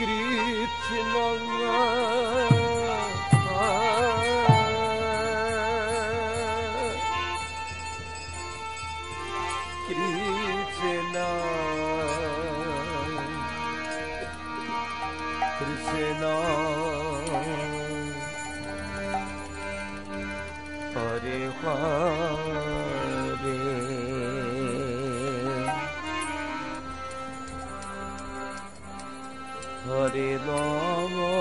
Krishna Hare Hare Hare Rama Hare Rama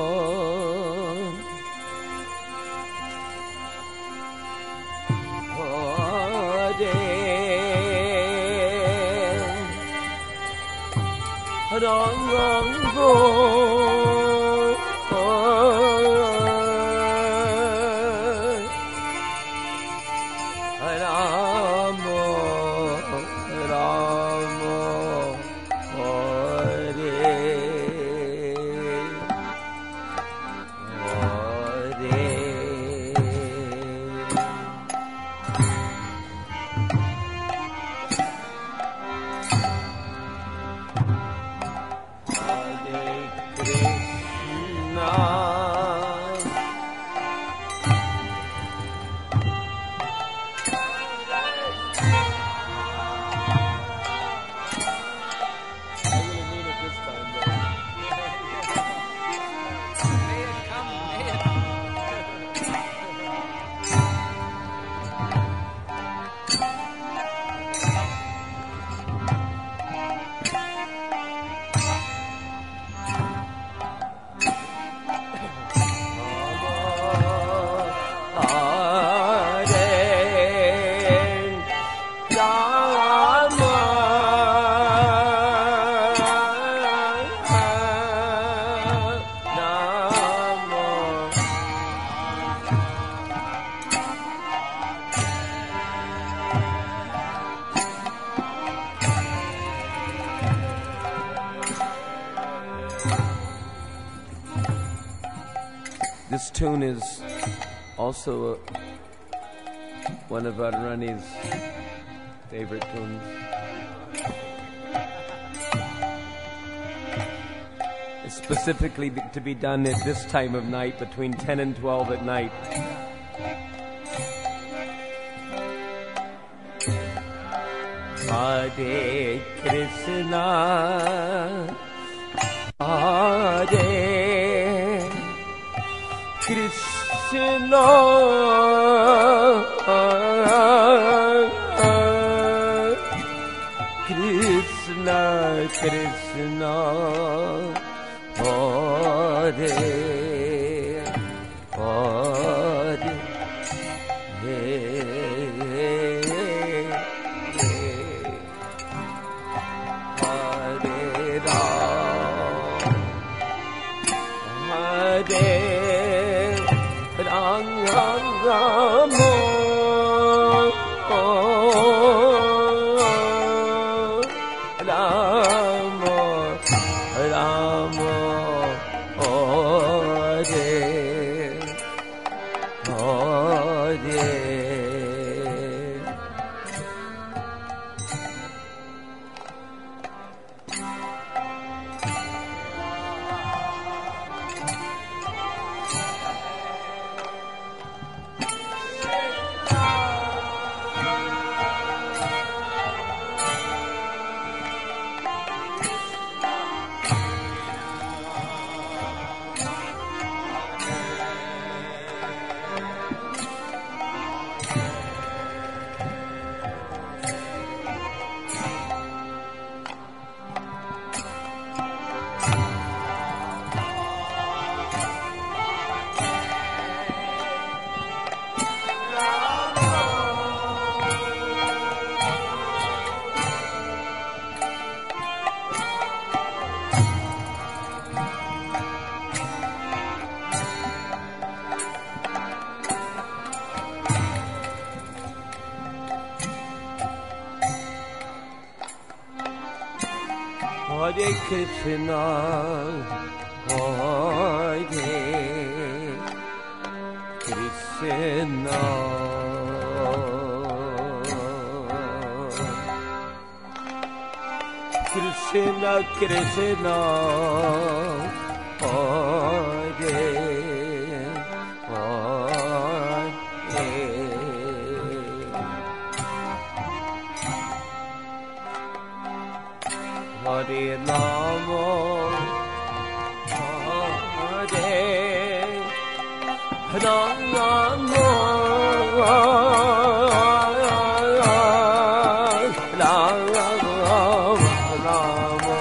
This tune is also one of Radharani's favorite tunes. It's specifically to be done at this time of night, between 10 and 12 at night. Hare Krishna, Hare Krishna, Krishna Krishna, Hare Hare, Hare Ram, Hare Rama, Rama, Rama, Hare, Hare. Hare Krishna, Hare Krishna, Krishna Krishna, Hare Rama, Hare Rama,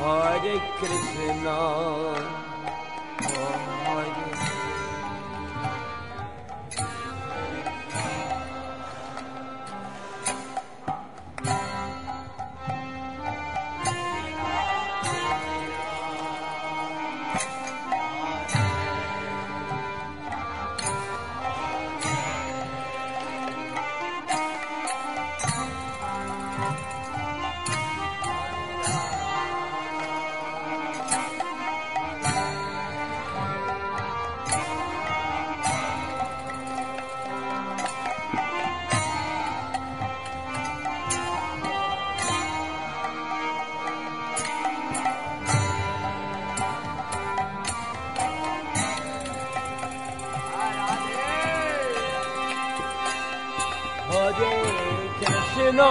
Hare Krishna. Krishna, Hare Krishna,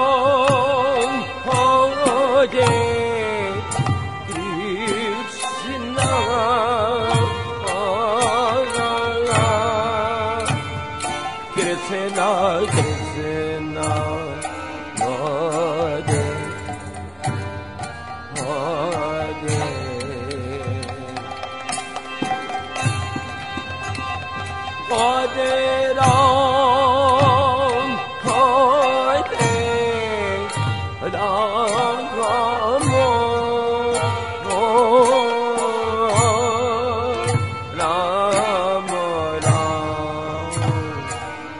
Krishna Krishna, Hare Hare, Hare Ram, Hare Rama, Rama Ram,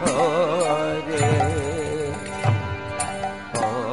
Hare Hare.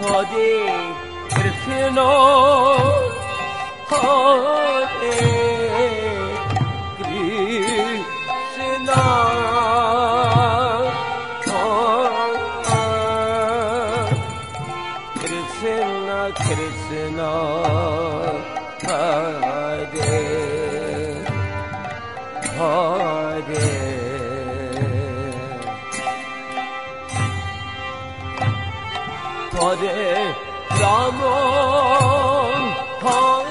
Hare Krishna, Hare Krishna, Krishna Krishna, Hare Hare. Hare Rama, Hare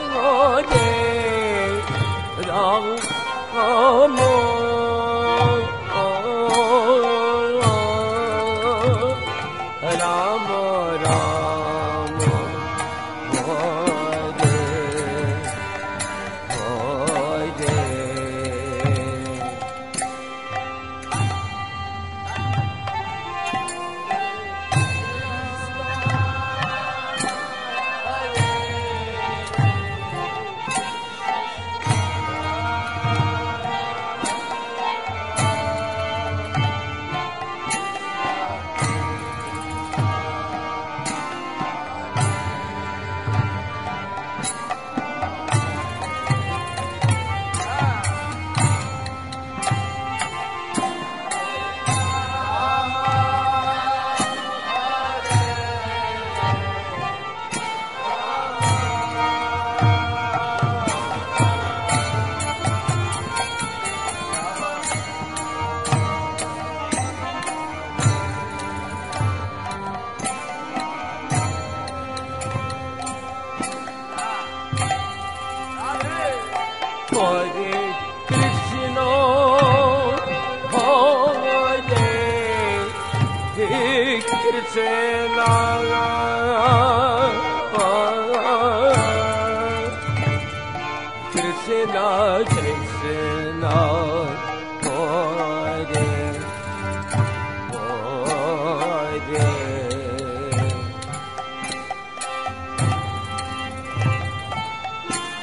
Rama, Rama Rama, Hare Hare.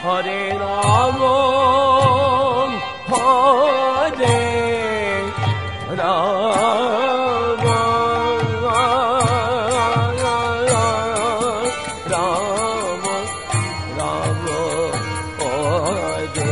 Hare Rama, Hare Rama, Rama, Rama, Hare.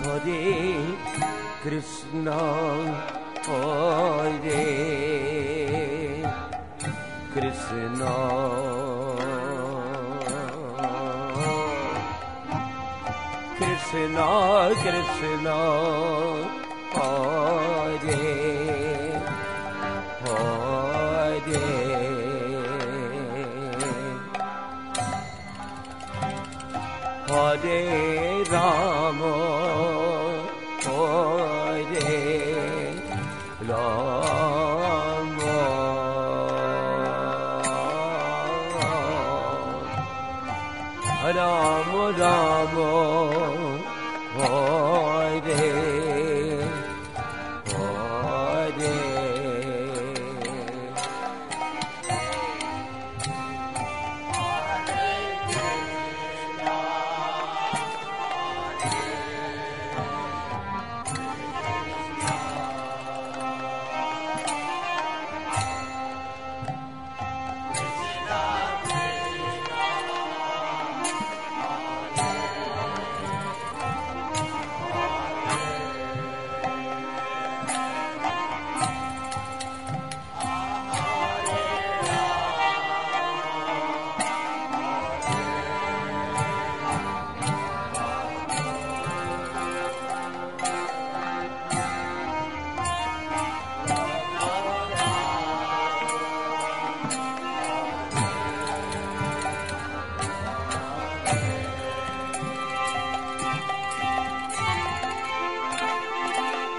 Hare Krishna, Hare Krishna, Krishna Krishna, Hare Hare, Hare Rama, Hare Rama, Rama Rama, Hare Hare.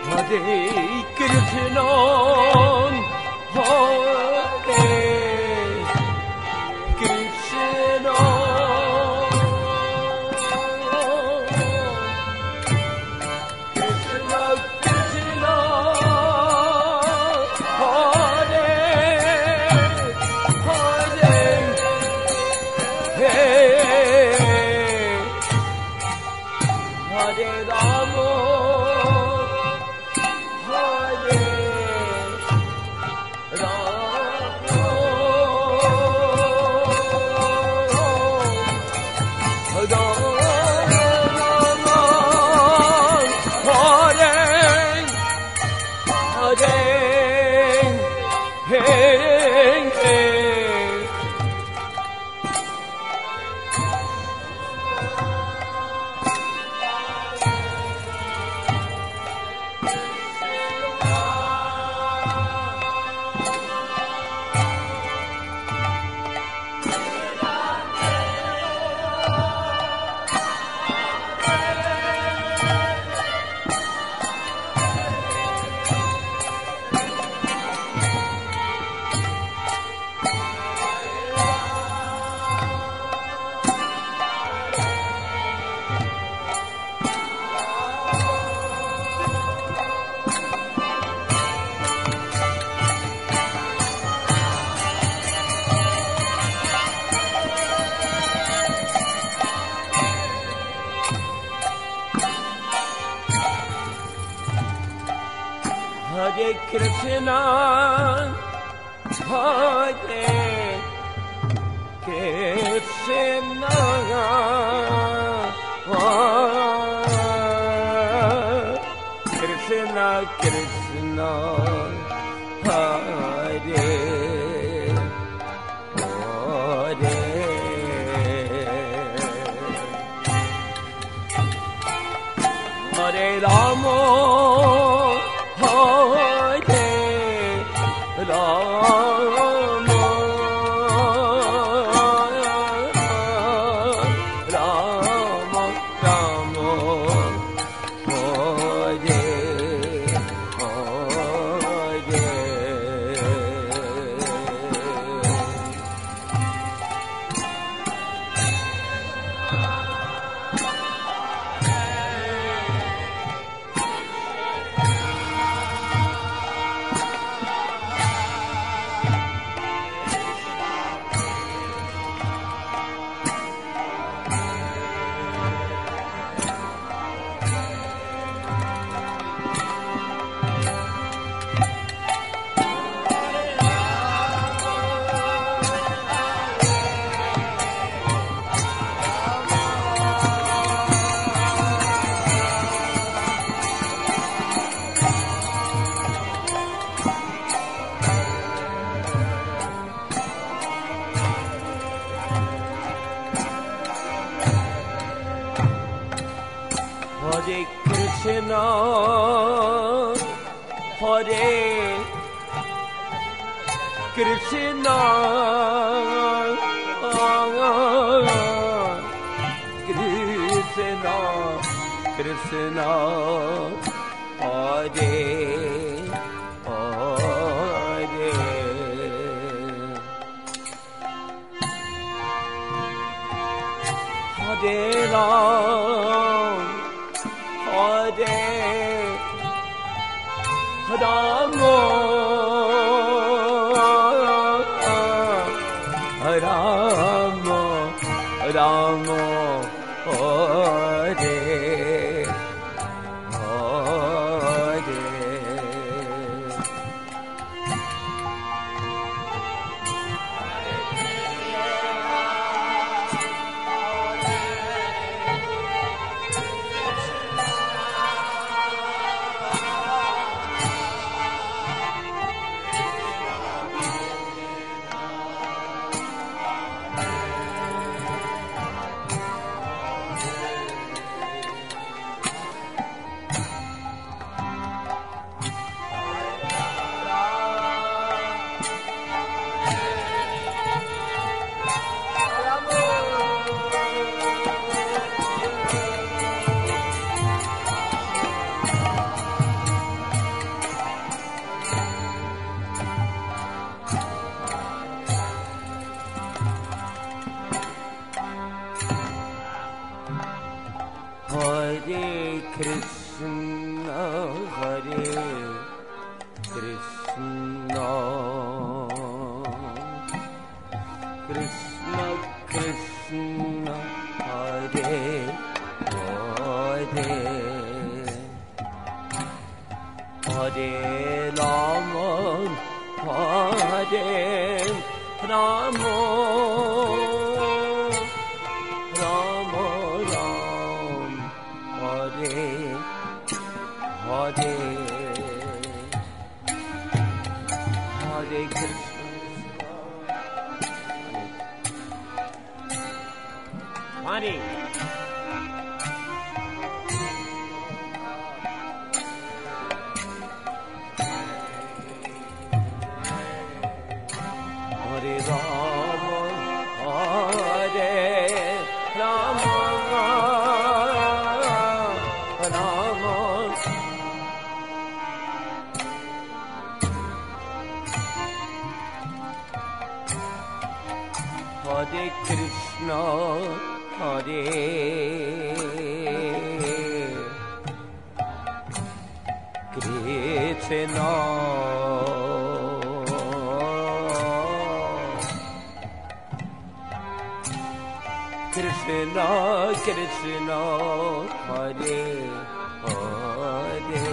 Hare Krishna, Hare Krishna, Krishna Krishna, Hare Hare, Hare Rama, Hare Krishna, Hare Krishna, Krishna Krishna, Hare Hare, Hare Rama, Hare Rama, Rama Rama, Hare Hare. Hare Krishna, Hare Krishna, Krishna Krishna, Hare Hare, Hare Ram, Hare Rama, Rama Rama, Hare Hare. Hare Krishna, Hare Krishna, Krishna Krishna, Hare Hare, Hare Rama, Hare Rama, Rama Ram, Hare Hare, Hare Krishna. Hare Hare Rama, Hare Rama, Rama Hare Krishna, Hare Krishna, Krishna Krishna, Hare Hare,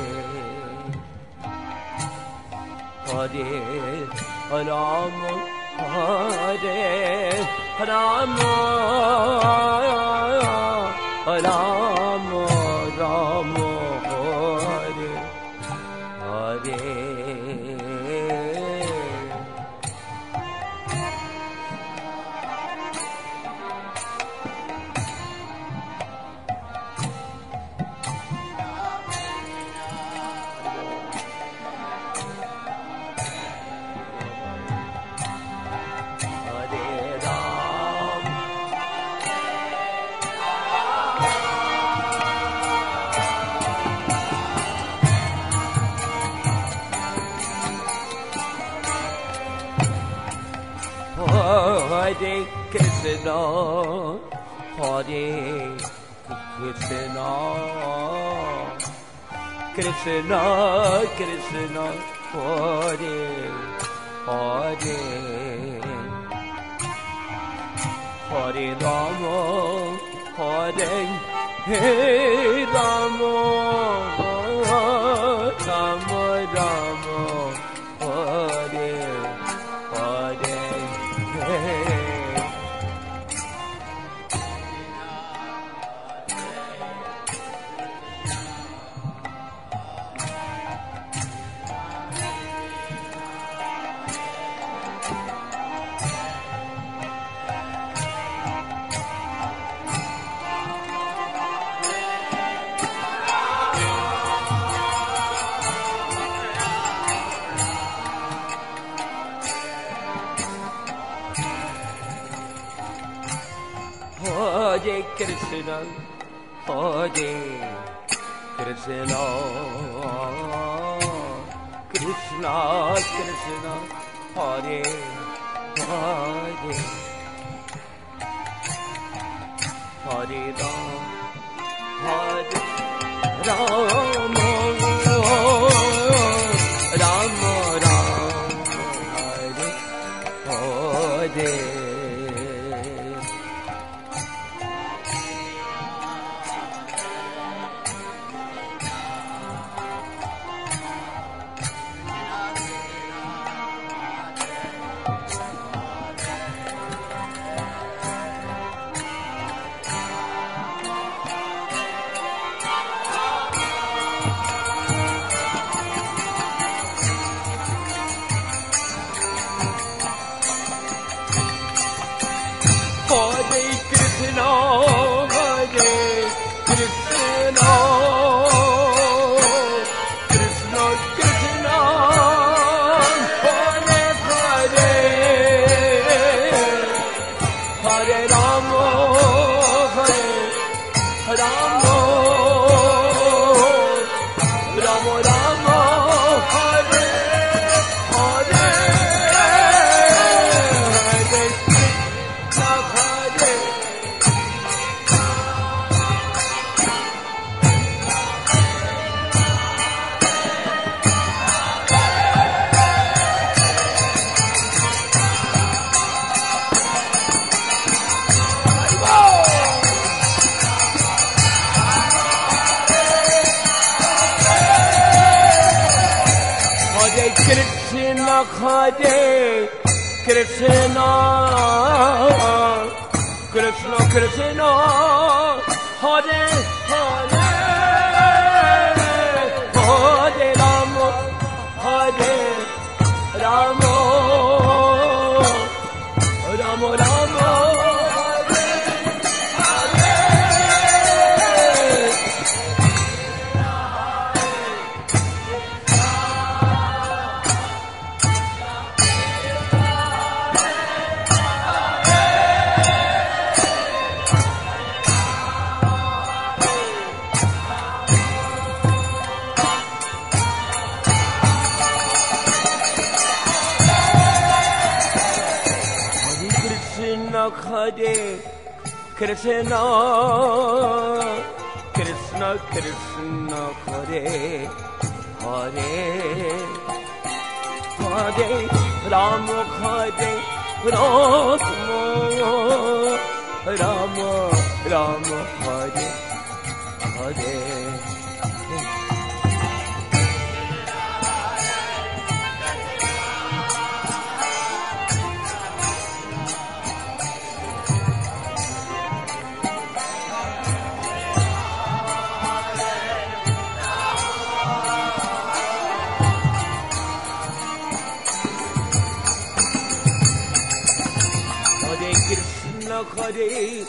Krishna Hare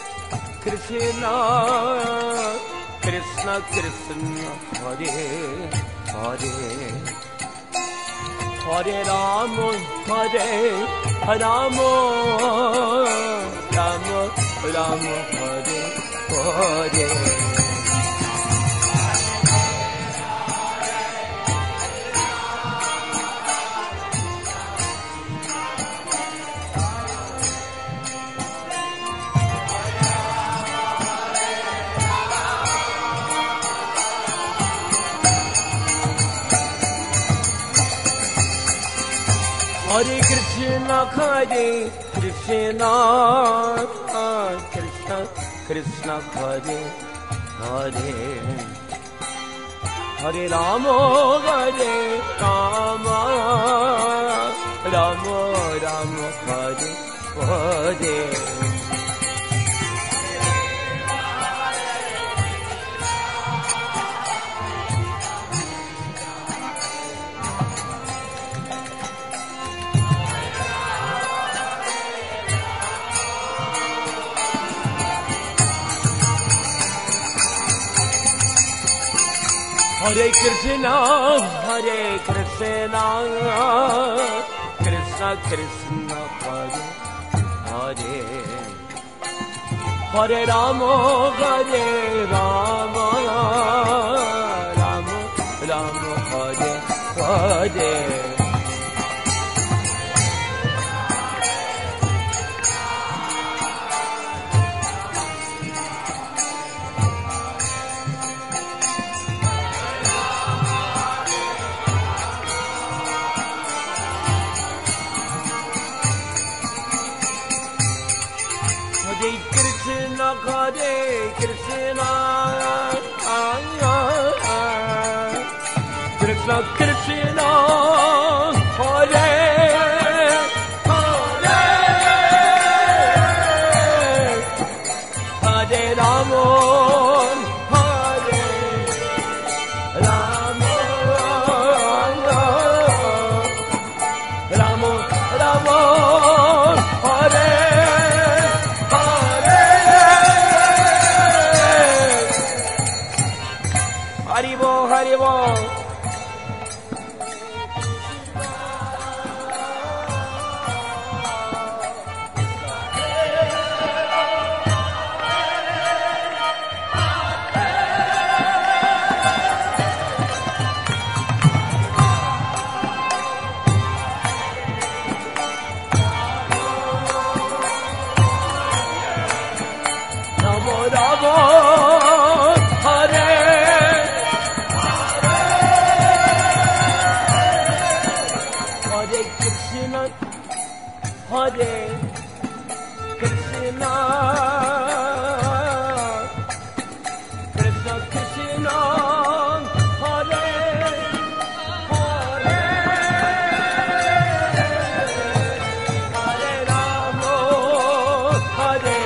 Krishna Krishna Krishna Hare Hare Hare Rama Hare Rama Rama Rama Hare Hare Hare Krishna Krishna Krishna Krishna Hare Hare Hare Rama Hare Rama Rama Rama Hare Hare Hare Krishna Krishna Krishna Hare Hare Hare Rama Hare Rama Rama Rama Hare Hare Hare Krishna Krishna Krishna Hare Hare Hare Rama Hare Rama Rama Rama Hare Haribo, Haribo. Ramo, Ramo, Hare. Hare Krishna Krishna Krishna Krishna Hare Hare Hare Rama Hare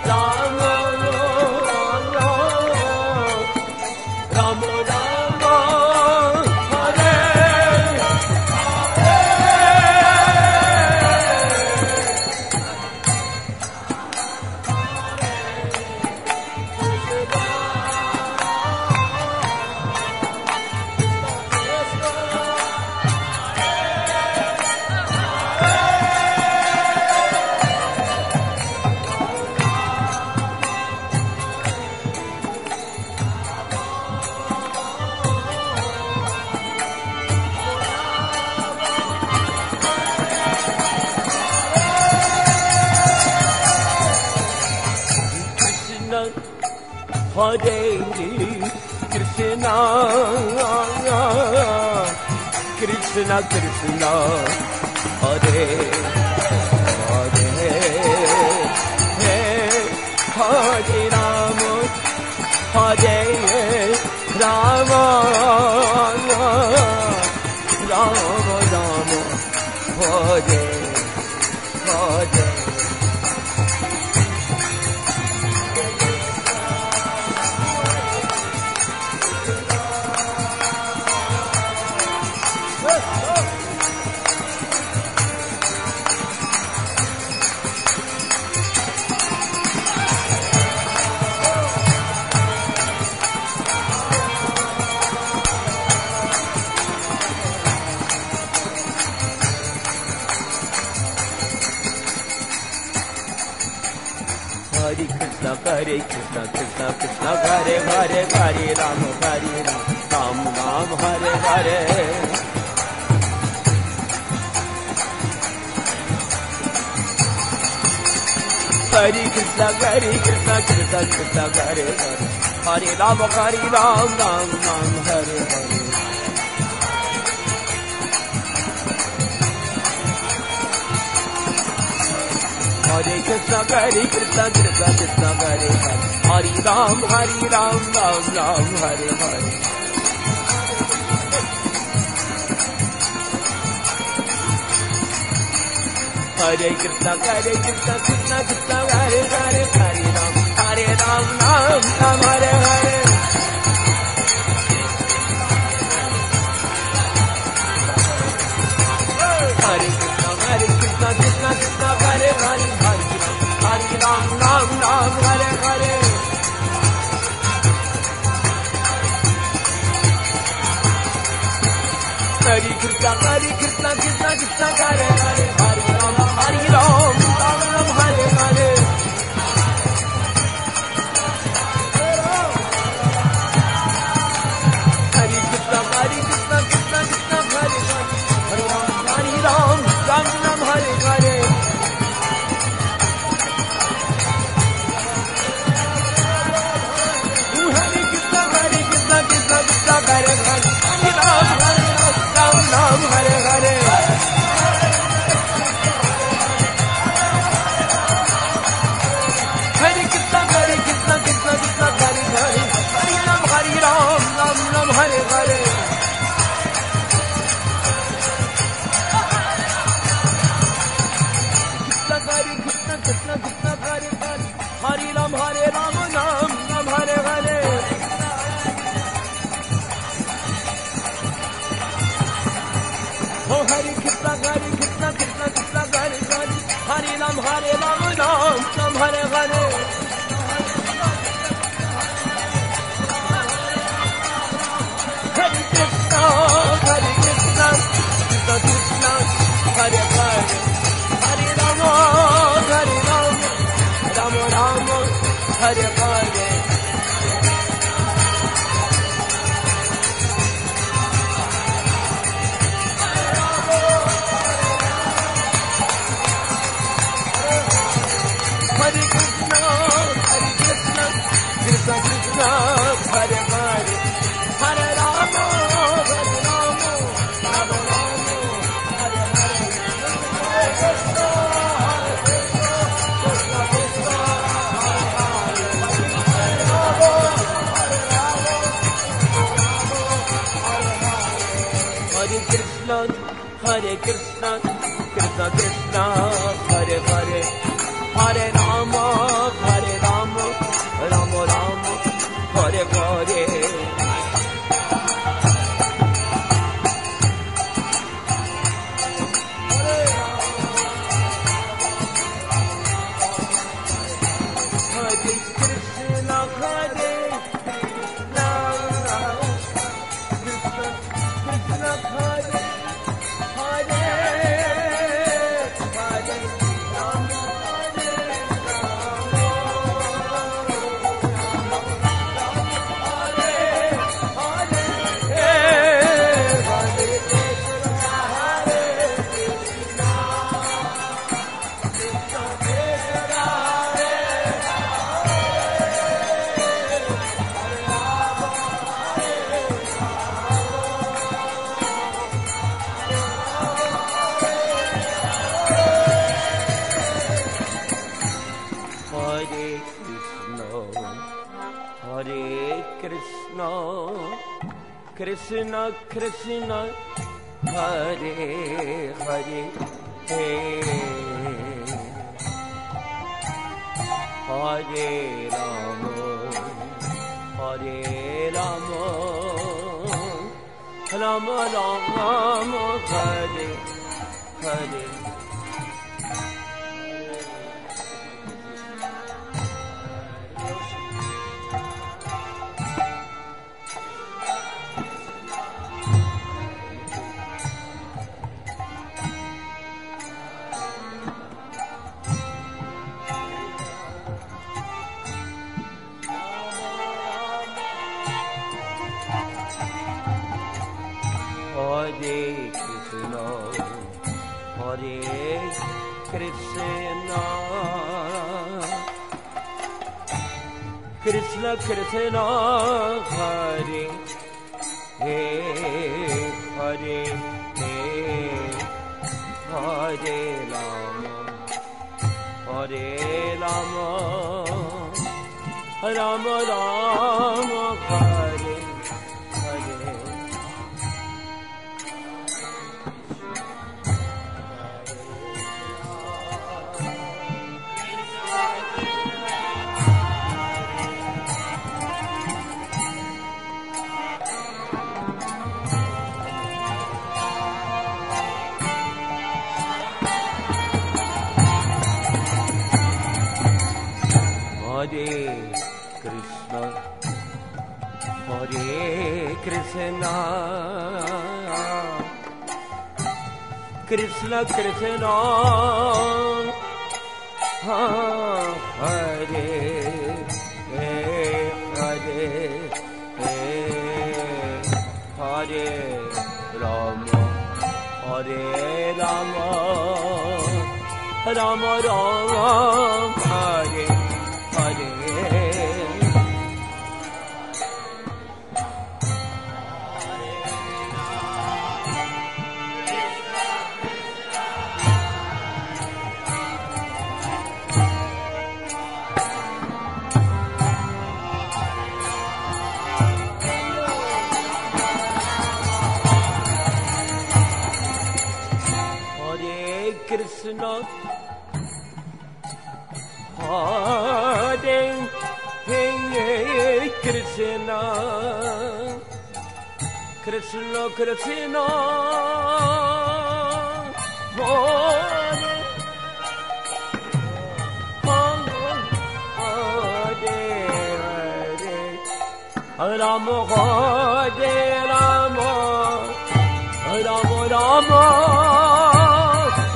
Rama Rama Rama Hare Hare Krishna Krishna Krishna Hare Hare Hare Rama Hare Rama Rama Rama Hare Hare Hare Krishna Krishna Krishna Hare Hare Hare Ram Ram Ram Hare Hare Hare Krishna Krishna Krishna Hare Hare Hare Ram Ram Hare Hare Hare Krishna Krishna Krishna Hare Hare Hare Ram Ram Hare Hare Hare Krishna Krishna Krishna Hare Hare Hare Ram Ram Hare Hare Hare Krishna Krishna Krishna Hare Hare Hare Ram Ram Hare Hare Hare Krishna Krishna Krishna Hare Hare Hare Ram Ram Hare Hare Hare Krishna Krishna Krishna Hare Hare Hare Ram Ram Hare Hare Hare Krishna Krishna Krishna Hare Hare Hare Rama Ram Ram Hare Hare Krishna Krishna Hare Hare Hare Rama Rama Rama Hare Hare Krishna Krishna Krishna Hare Hare Hare Rama Hare Rama Rama Rama Hare Hare Hare Krishna Hare Krishna Krishna Krishna Hare Hare Hare Rama Hare Rama Rama Rama Hare Hare Krishna Hare Krishna Krishna Krishna Hare Hare Rama Hare Rama Rama Rama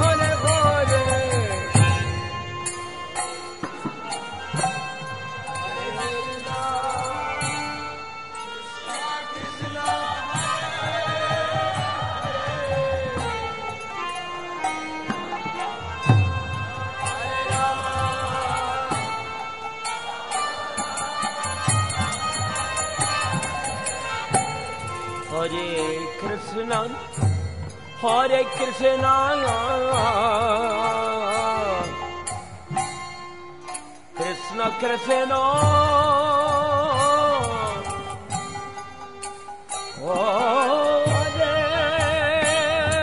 Hare Krishna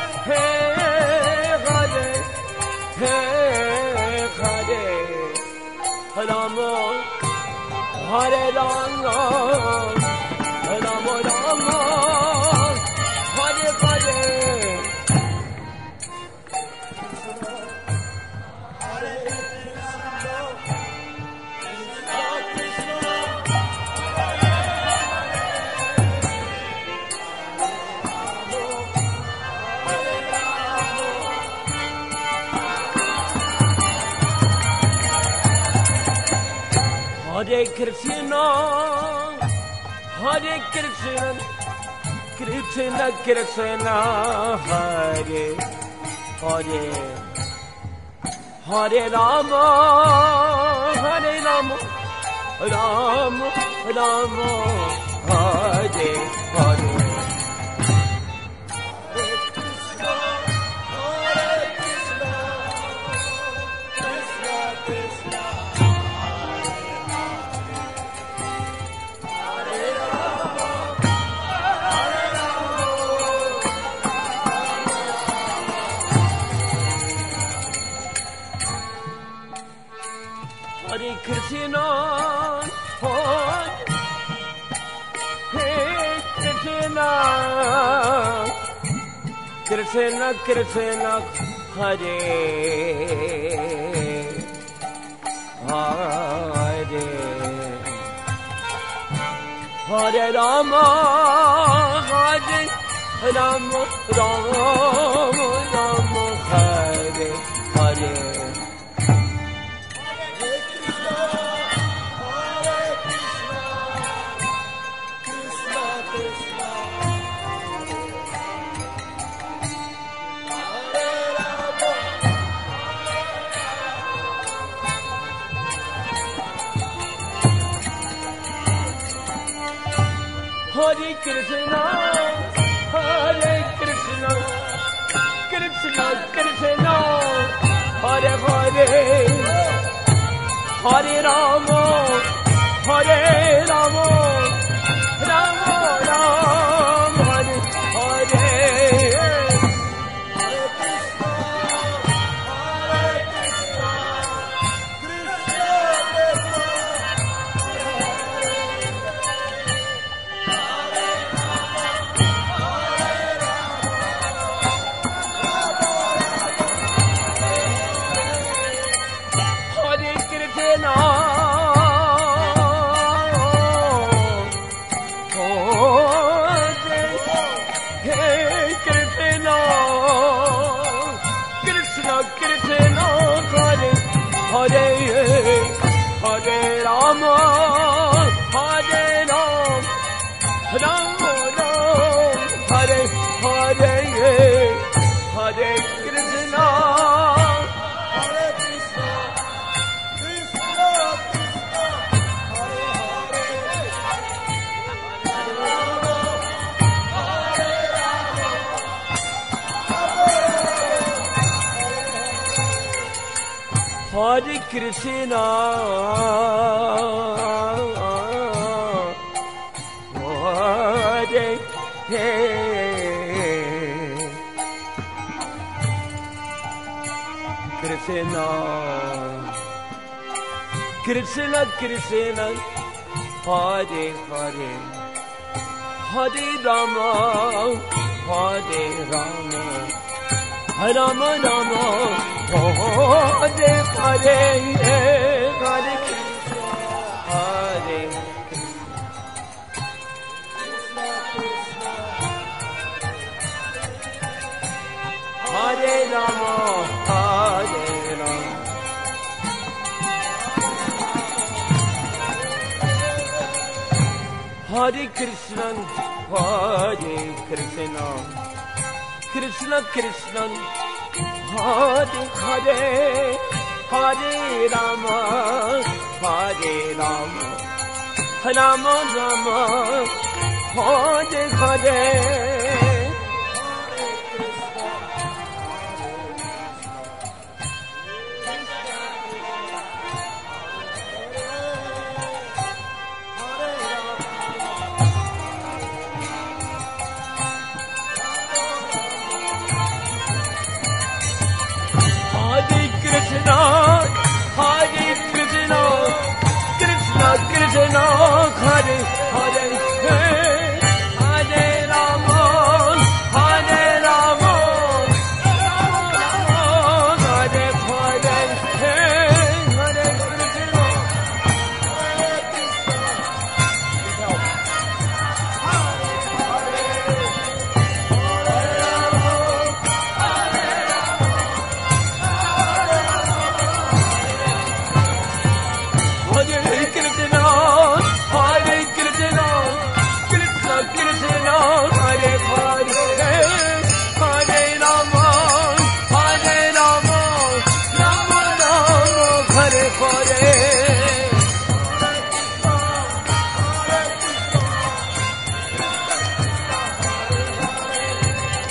Hare Krishna Krishna Krishna Hare Hare Rama Hare Rama Rama Rama Hare Hare Hare Krishna Hare Krishna Krishna Krishna Hare Hare Hare Rama Hare Rama Rama Rama Hare Hare Hare Krishna Krishna Krishna Hare Hare Hare Rama Hare Rama Rama Rama Hare Hare Krishna Hare Krishna, Krishna Krishna, Hare Hare, Hare Rama, Hare Rama, Rama Rama, Hare Hare. Hare Krishna, Hare Krishna, Krishna Krishna, Hare Hare, Hare Rama, Hare Rama, Rama Rama, Hare Hare, Hare Krishna, Hare Hare Rama, Hare Rama. Hare Krishna, Hare Krishna, Krishna Krishna, Hare Hare, Hare Rama, Hare Rama, Rama Rama, Hare Hare. Hare Krishna, Krishna Krishna, Hare Hare, Hare Rama, Hare Rama, Hare Hare,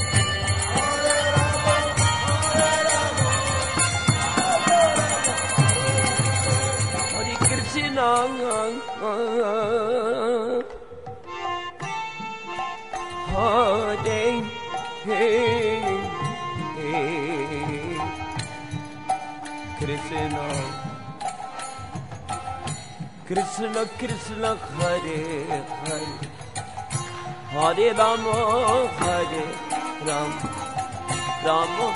Hare Krishna. Krishna Krishna, Hare Hare, Hare Rama, Hare Rama, Rama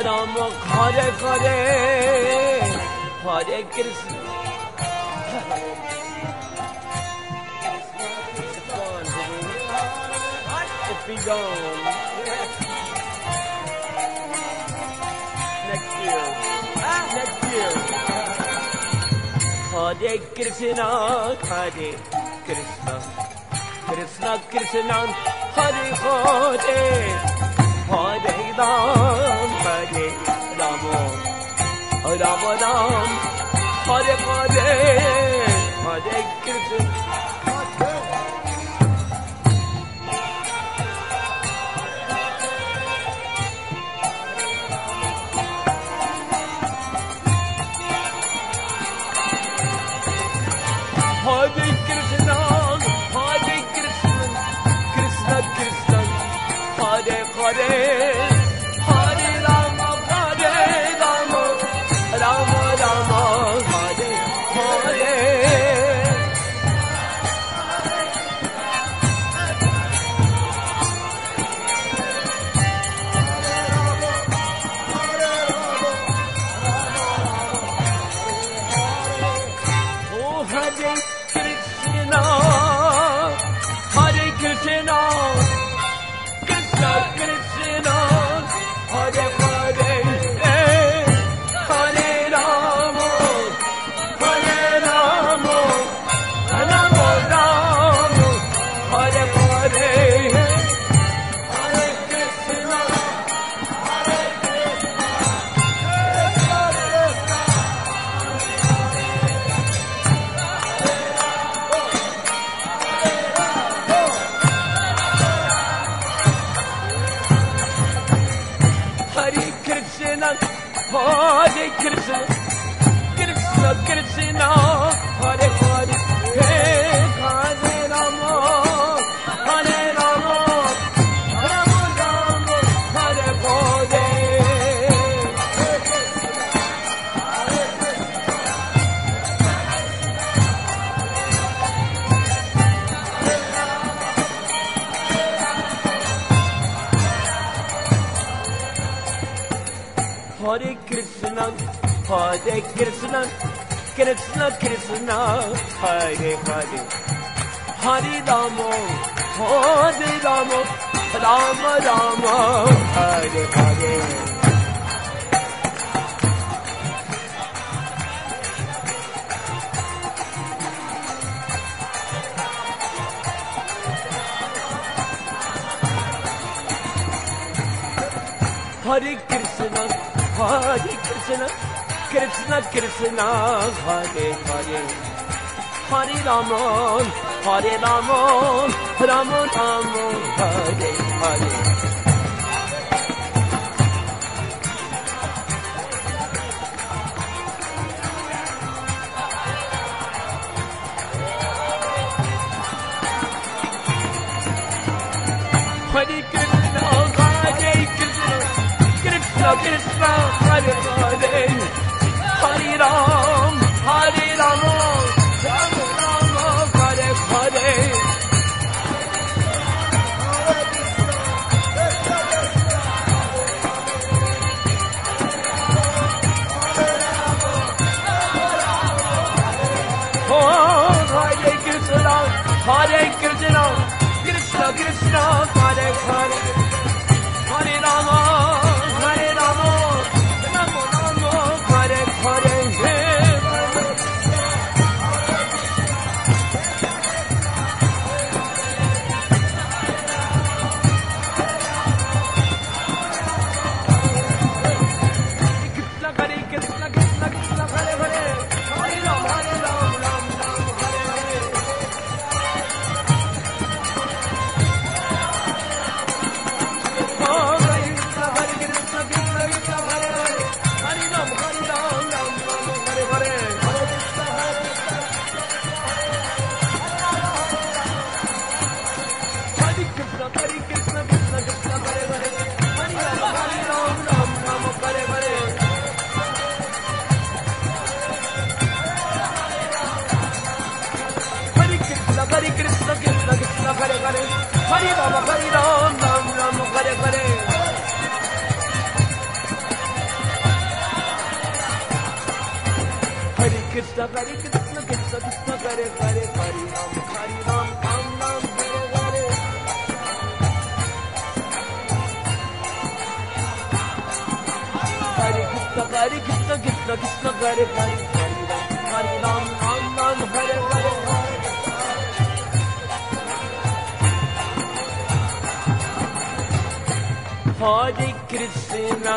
Rama, Hare Hare, Hare Krishna. It's be gone. Next year. Next year. Hare Krishna, Hare Krishna, Krishna Krishna, Hare Hare, Hare Ram, Hare Rama, Rama Ram, Hare Hare, Hare Krishna. Hare Krishna, Krishna Krishna, Hare Hare, Hare Rama, Rama Rama, Hare Hare. Hare Krishna, Krishna Krishna, Hare Hare, Hare Rama, Rama Rama, Hare Hare. Hare Krishna, Krishna Krishna, Hare Hare, Hare Ram, Hare Rama, Rama Rama, Hare Hare. Oh, Hare Krishna, Krishna Krishna, Hare Hare, Hare Rama, Rama Rama, Hare Hare. Krishna Krishna, Hare Hare, Hare Ram, Ram Ram, Hare Hare. Hare Rama, Hare Ram, Ram Ram, Hare Hare. Hare Krishna, Krishna Krishna, Hare Hare, Hare Ram, Ram Ram, Hare Hare. Hare Krishna, Krishna Krishna, Hare Hare, Hare Ram, Ram Hare Hare. Hare Krishna,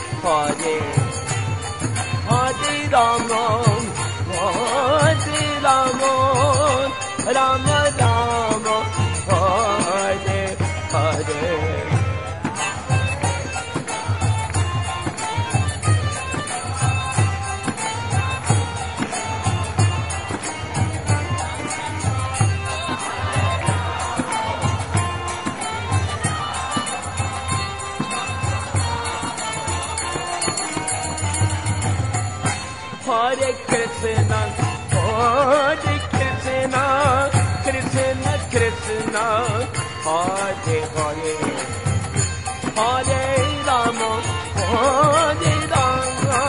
Krishna Krishna, Hare Hare, Hare Rama, Rama Rama, Hare Hare. Hare Krishna, Krishna Krishna, Hare Hare, Hare Rama, Hare Rama,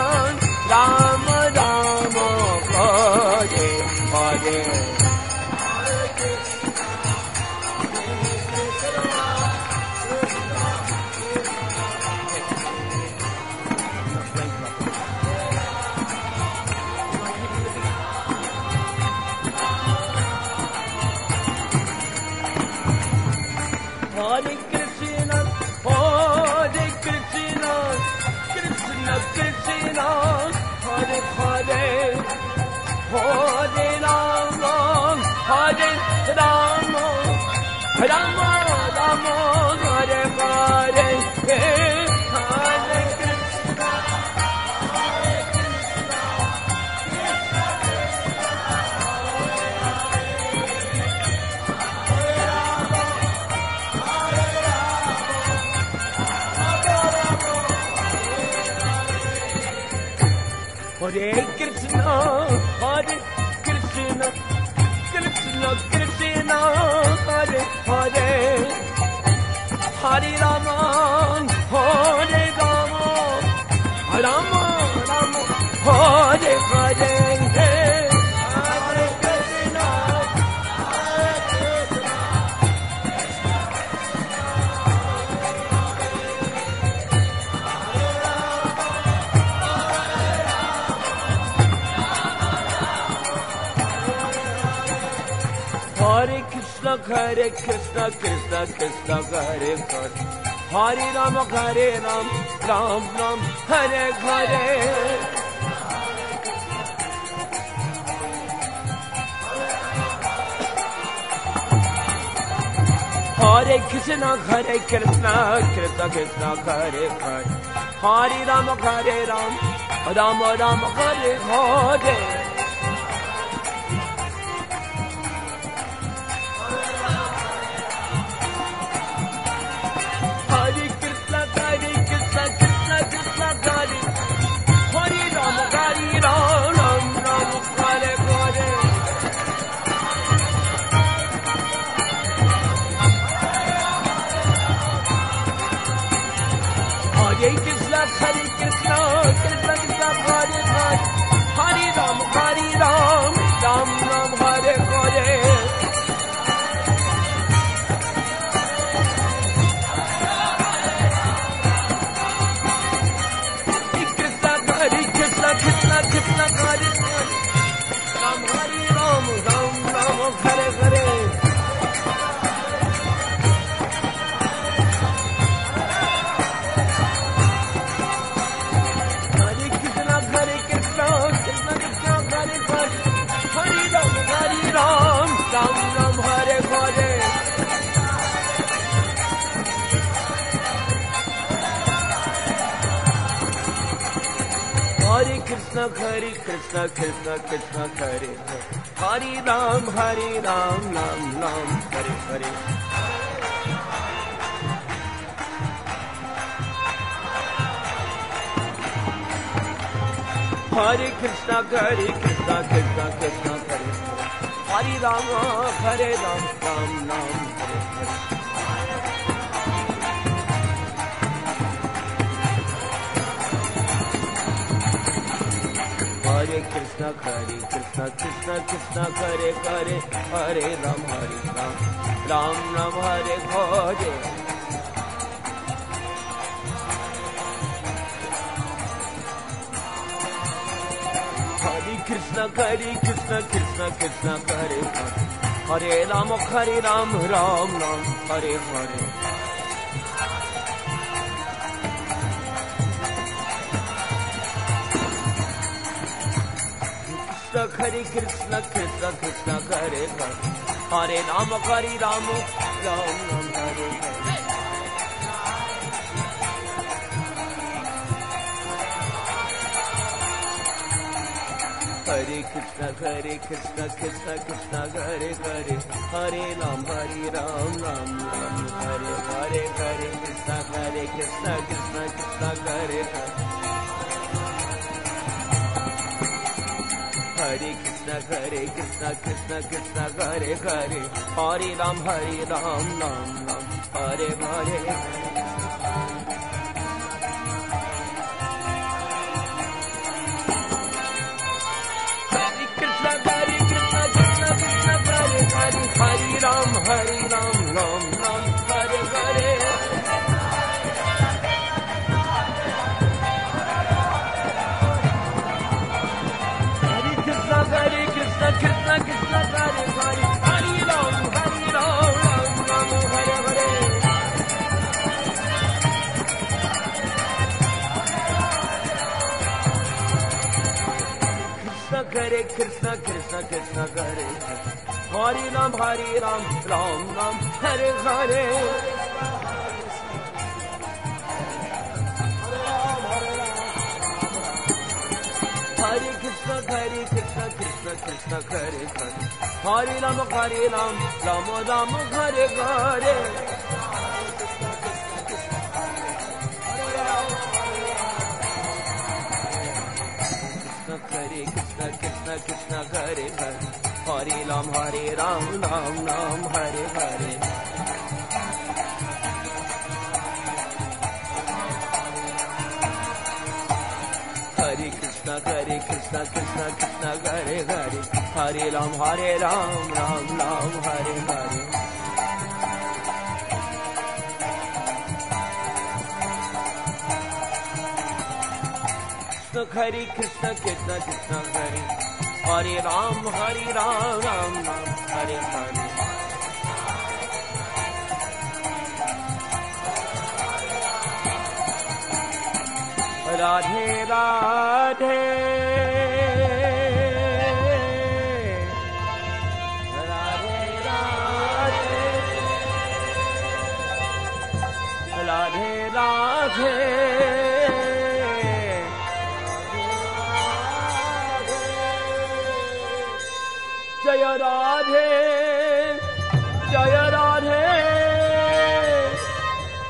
Rama Rama, Hare Hare. Hare Krishna, Krishna Krishna, Hare Hare, Hare Rama, Rama Rama, Hare Hare, Hare Krishna. Hare Krishna, Krishna Krishna, Hare Hare, Hare Rama, Rama Rama, Hare Hare, Hare Krishna. Hare Krishna, Krishna Krishna, Hare Hare, Hare Rama, Ram Ram, Hare Hare. Hare Krishna, Krishna Krishna, Hare Hare, Hare Rama, Ram Ram, Hare Hare. Hare Krishna, Krishna Krishna, Hare Hare Rama, Ram Ram, Hare Hare. Hare Krishna, Krishna Krishna, Hare Hare, Hare Rama, Ram Ram, Hare Hare. Krishna, Hare Hare, Ram Hare Ram, Ram Ram, Hare Hare. Hare Krishna, Krishna Krishna, Hare Hare, Hare Ram, Ram Ram, Hare Hare. Hare Krishna, Krishna Krishna, Hare Hare, Hare Ram, Ram Ram, Hare Hare. Hare Krishna, Krishna Krishna, Hare Hare, Hare Ram, Ram Ram, Hare Hare. Hare Krishna, Krishna Hare Hare, Hare Ram, Ram Ram, Hare Hare. Hare Krishna, Krishna Hare Hare, Hare Ram, Ram Ram, Hare Hare. Hare Krishna, Krishna Hare Hare, Hare Ram, Ram Ram, Hare Hare. Hare Krishna, Krishna Hare Hare, Hare Ram, Ram Ram, Hare Hare. Hare Krishna, Krishna Hare Hare. Hare Krishna, Krishna Krishna, Hare Hare, Hare Ram, Ram Ram, Hare Hare. Hare Ram, Ram Ram, Hare Hare. Hare Krishna, Krishna Krishna, Hare Hare. Hare Ram, Ram Ram, Hare Hare. Hare Krishna, Krishna Krishna, Hare Hare. Hare Ram, Ram Ram, Hare Hare. Hare Krishna, Krishna Krishna, Hare Hare. Hare Ram, Ram Ram, Hare Hare. Hare Krishna, Krishna Krishna, Hare Hare. Hare Ram, Ram Ram, Hare Hare. Hare Krishna, Krishna Krishna, Hare Hare. Hare Ram, Ram Ram, Hare Hare. Hare Krishna, Krishna Krishna, Hare Hare Ram, Ram Ram, Hare Hare. Radhe Radhe, Radhe Radhe, Radhe Radhe. Jaya Radhe, Jaya Radhe,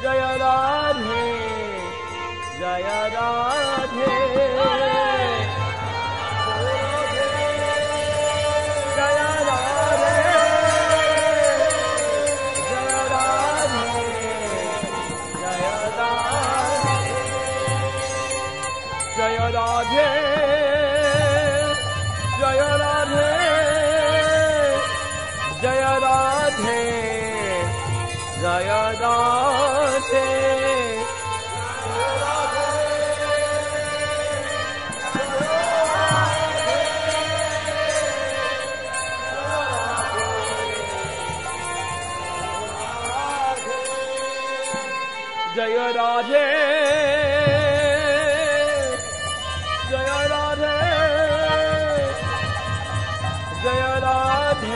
Jaya Radhe, Jaya Radhe, Jaya Radhe, Jaya Radhe, Jaya Radhe, Jaya Radhe, Jaya Radhe. Jaya Radhe, Jaya Radhe. Jaya Radhe, Jaya Radhe, Jaya Radhe,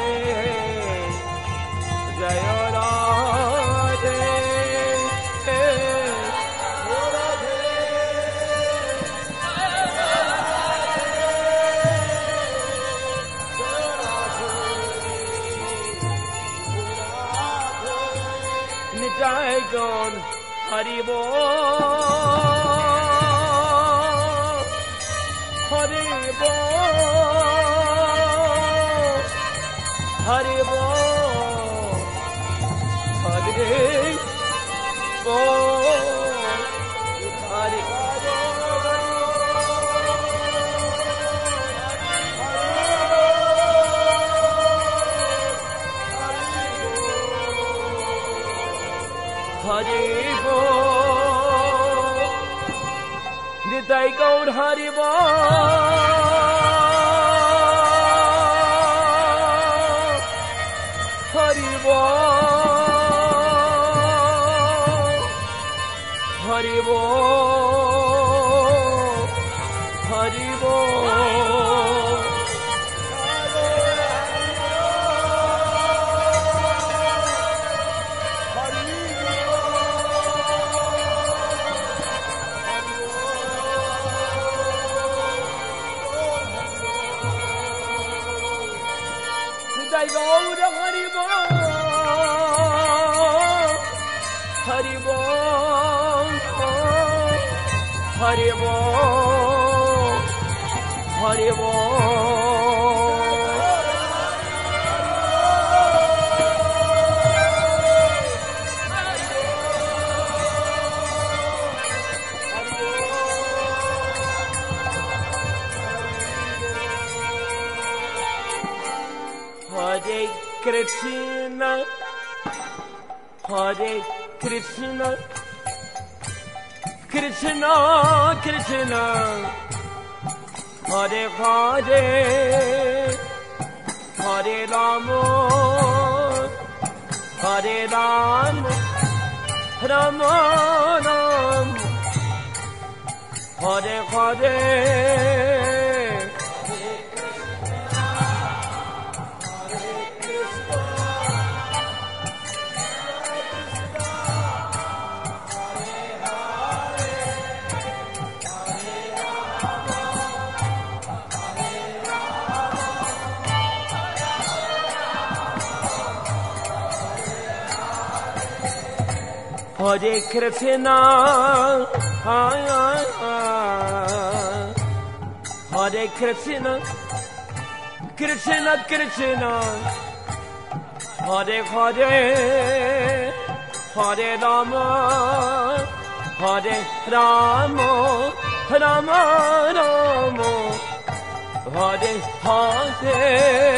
Jaya Radhe. Nitai Gaur Hari Bol, Hari Bol, Hari Bol, Hari Bol, Hari Hari Bol, Nitai Gaur Hari Bol, Hari Bol, Hari Bol, Hari Bol. Nitai Gaur Hari Bol, Hari Bol, Hari Bol, Hari Bol. Krishna, Hare Krishna, Krishna Krishna, Hare Hare, Hare Rama, Hare Rama, Rama Rama, Hare Hare. Hare Krishna, Hare Krishna, Krishna Krishna, Hare Hare, Hare Rama, Hare Rama, Rama Rama, Hare Hare.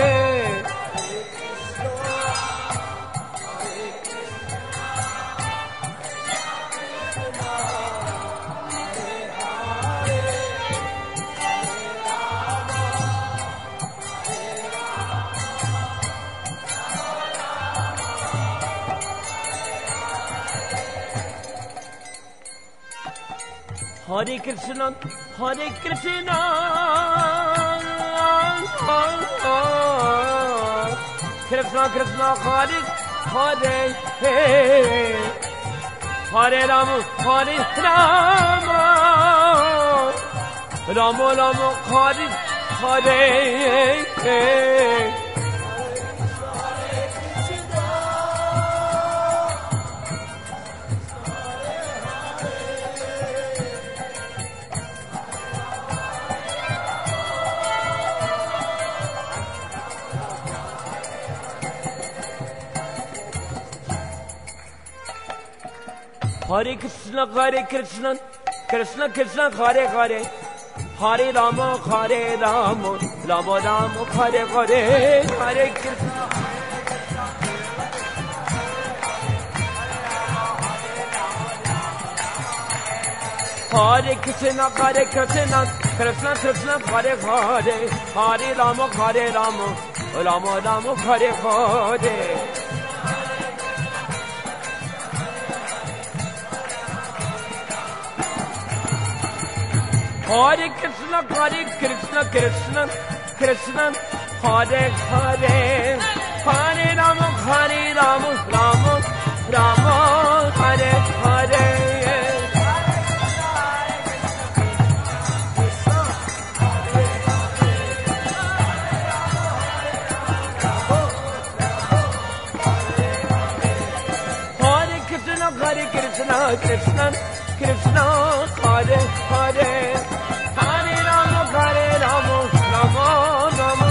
Hare Krishna, Hare Krishna, Krishna Krishna, Hare Hare, Hare Rama, Hare Rama, Rama Rama, Hare Hare. Hare Krishna, Hare Krishna, Krishna Krishna, Hare Hare, Hare Rama, Hare Rama, Rama Rama, Hare Hare, Hare Krishna. Hare Krishna, Hare Krishna, Krishna Krishna, Hare Hare, Hare Rama, Hare Rama, Rama Rama, Hare Hare. Hare Krishna, Hare Krishna, Krishna Krishna, Hare Hare, Hare Rama, Hare Rama, Rama Rama, Hare Hare. Hare Krishna, Hare Krishna, Krishna Krishna, Hare Hare, Hare Rama, Hare Rama, Rama Rama,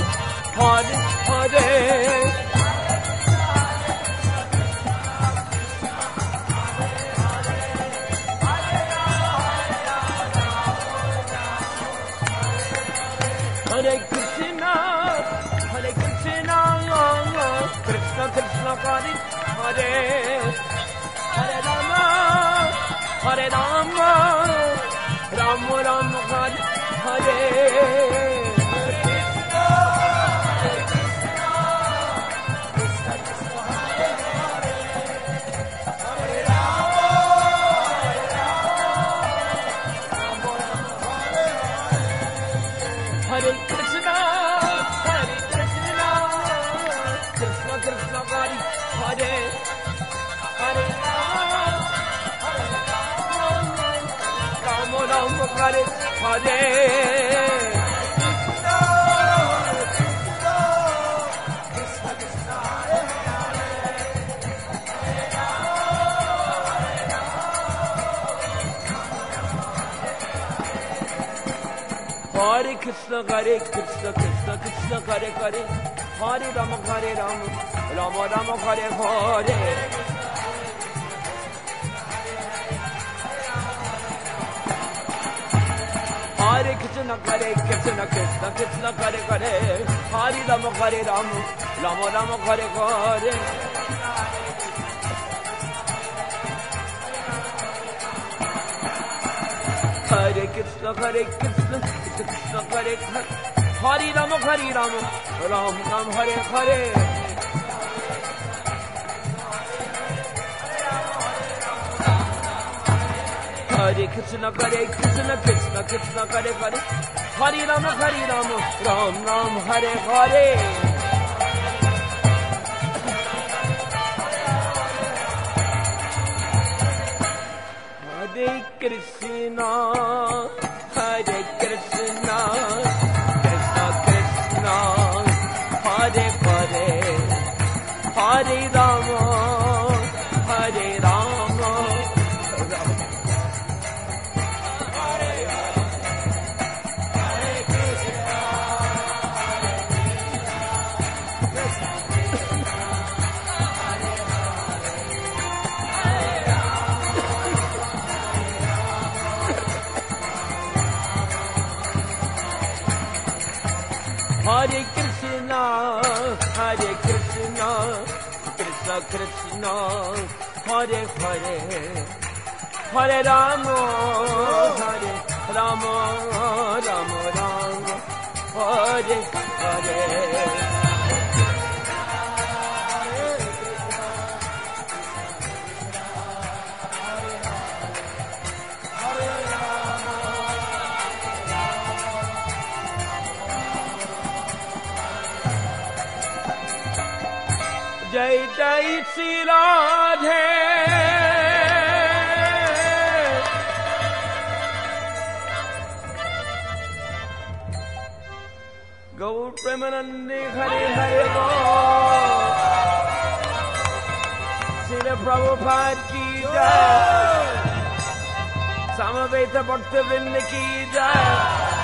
Hare Hare. Hare Krishna, Hare Krishna, Krishna Krishna, Hare Hare, Hare Rama, Hare Rama, Rama Rama, Hare Hare. Hare Krishna, Hare Krishna, Krishna Krishna, Hare Hare, Hare Rama, Rama Rama, Hare Hare. Hare Krishna, Hare Krishna, Krishna Krishna, Hare Hare, Hare Rama, Hare Rama, Rama Rama, Hare Hare. Hare Krishna Krishna Krishna Hare Hare, Hare Rama Rama Rama Hare Hare. Hare Krishna Krishna Hare Hare, Hare Rama Rama Rama Hare Hare. Hare Krishna Krishna Krishna Hare Hare, Hare Rama Ram Ram Hare Hare. Hare Krishna Krishna Krishna Hare Hare, Hare Rama Hare Krishna Krishna Krishna Hare Hare, Hare Rama Rama Rama Hare Hare. Jai Jai Shri Radhe, Gaur Premanande Hare Hare Gaur, Srila Prabhupada ki jai, Samaveta Bhakta Vrinda ki jai.